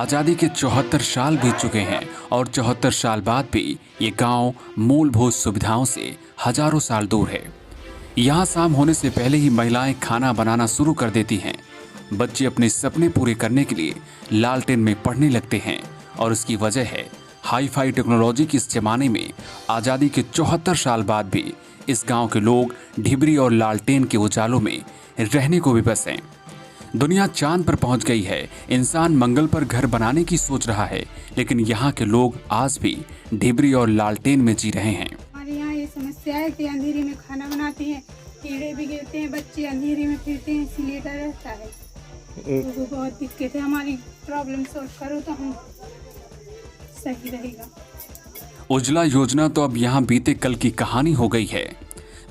आज़ादी के 74 साल बीत चुके हैं और 74 साल बाद भी ये गांव मूलभूत सुविधाओं से हजारों साल दूर है। यहाँ शाम होने से पहले ही महिलाएं खाना बनाना शुरू कर देती हैं। बच्चे अपने सपने पूरे करने के लिए लालटेन में पढ़ने लगते हैं और इसकी वजह है हाई फाई टेक्नोलॉजी के इस जमाने में आज़ादी के 74 साल बाद भी इस गांव के लोग ढिबरी और लालटेन के उजालों में रहने को विवश हैं। दुनिया चांद पर पहुंच गई है, इंसान मंगल पर घर बनाने की सोच रहा है, लेकिन यहाँ के लोग आज भी ढिबरी और लालटेन में जी रहे हैं। हमारे यहाँ ये समस्या है कि अंधेरी में खाना बनाते हैं, कीड़े भी गिरते हैं, बच्चे अंधेरी में फिरते हैं, इसलिए डर रहता है। तो बहुत दिक्कत है। हमारी प्रॉब्लम सॉल्व करो तो हम सही रहेगा। उज्ज्वला योजना तो अब यहाँ बीते कल की कहानी हो गई है।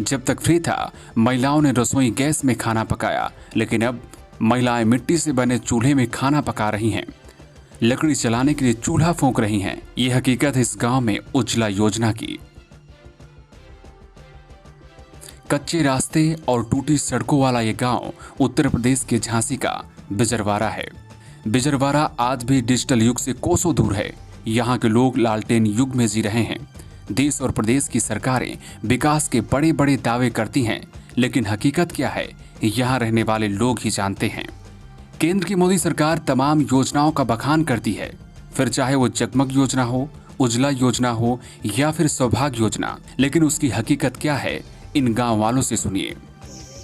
जब तक फ्री था, महिलाओं ने रसोई गैस में खाना पकाया, लेकिन अब महिलाएं मिट्टी से बने चूल्हे में खाना पका रही हैं, लकड़ी जलाने के लिए चूल्हा फूंक रही हैं। ये हकीकत है इस गांव में उज्ज्वला योजना की। कच्चे रास्ते और टूटी सड़कों वाला ये गांव उत्तर प्रदेश के झांसी का बिजरवाड़ा है। बिजरवाड़ा आज भी डिजिटल युग से कोसों दूर है। यहाँ के लोग लालटेन युग में जी रहे हैं। देश और प्रदेश की सरकारें विकास के बड़े बड़े दावे करती हैं, लेकिन हकीकत क्या है यहाँ रहने वाले लोग ही जानते हैं। केंद्र की मोदी सरकार तमाम योजनाओं का बखान करती है, फिर चाहे वो जगमग योजना हो, उज्ज्वला योजना हो या फिर सौभाग्य योजना, लेकिन उसकी हकीकत क्या है इन गांव वालों से सुनिए।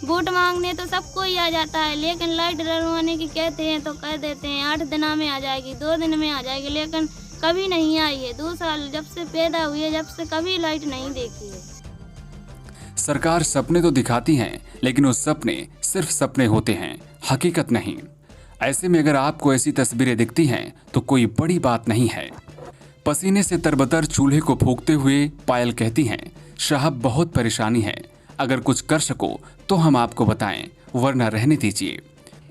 वोट मांगने तो सबको ही आ जाता है, लेकिन लाइट डलवाने की कहते हैं तो कह देते हैं 8 दिन में आ जाएगी, 2 दिन में आ जाएगी, लेकिन कभी नहीं आई है। 2 साल जब से पैदा हुई है, जब से कभी लाइट नहीं देखी है। सरकार सपने तो दिखाती हैं, लेकिन वो सपने सिर्फ सपने होते हैं, हकीकत नहीं। ऐसे में अगर आपको ऐसी तस्वीरें दिखती हैं तो कोई बड़ी बात नहीं है। पसीने से तरबतर चूल्हे को फूंकते हुए पायल कहती हैं, साहब बहुत परेशानी है, अगर कुछ कर सको तो हम आपको बताएं, वरना रहने दीजिए।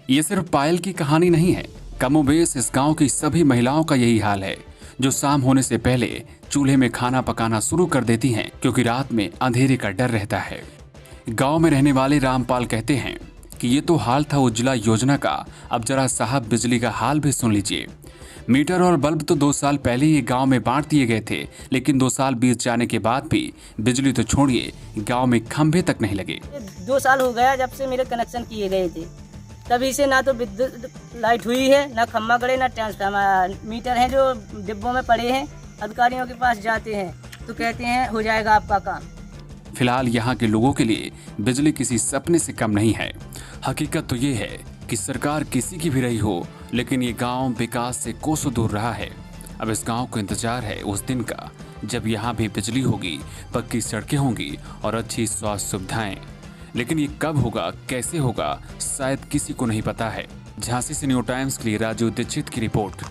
ये सिर्फ पायल की कहानी नहीं है, कमोबेश इस गांव की सभी महिलाओं का यही हाल है, जो शाम होने से पहले चूल्हे में खाना पकाना शुरू कर देती हैं, क्योंकि रात में अंधेरे का डर रहता है। गांव में रहने वाले रामपाल कहते हैं कि ये तो हाल था उज्ज्वला योजना का, अब जरा साहब बिजली का हाल भी सुन लीजिए। मीटर और बल्ब तो 2 साल पहले ही गांव में बांट दिए गए थे, लेकिन 2 साल बीत जाने के बाद भी बिजली तो छोड़िए, गांव में खंभे तक नहीं लगे। 2 साल हो गया जब से मेरे कनेक्शन किए गए थे, तभी से ना तो विद्युत लाइट हुई है, ना खम्भा गड़े, ना ट्रांसफार्मर। मीटर हैं जो डिब्बों में पड़े हैं, अधिकारियों के पास जाते हैं तो कहते हैं हो जाएगा आपका काम। फिलहाल यहाँ के लोगों के लिए बिजली किसी सपने से कम नहीं है। हकीकत तो ये है कि सरकार किसी की भी रही हो, लेकिन ये गांव विकास से कोसों दूर रहा है। अब इस गांव को इंतजार है उस दिन का जब यहाँ भी बिजली होगी, पक्की सड़कें होंगी और अच्छी स्वास्थ्य सुविधाएं। लेकिन ये कब होगा, कैसे होगा, शायद किसी को नहीं पता है। झांसी से न्यू टाइम्स के लिए राजू दीक्षित की रिपोर्ट।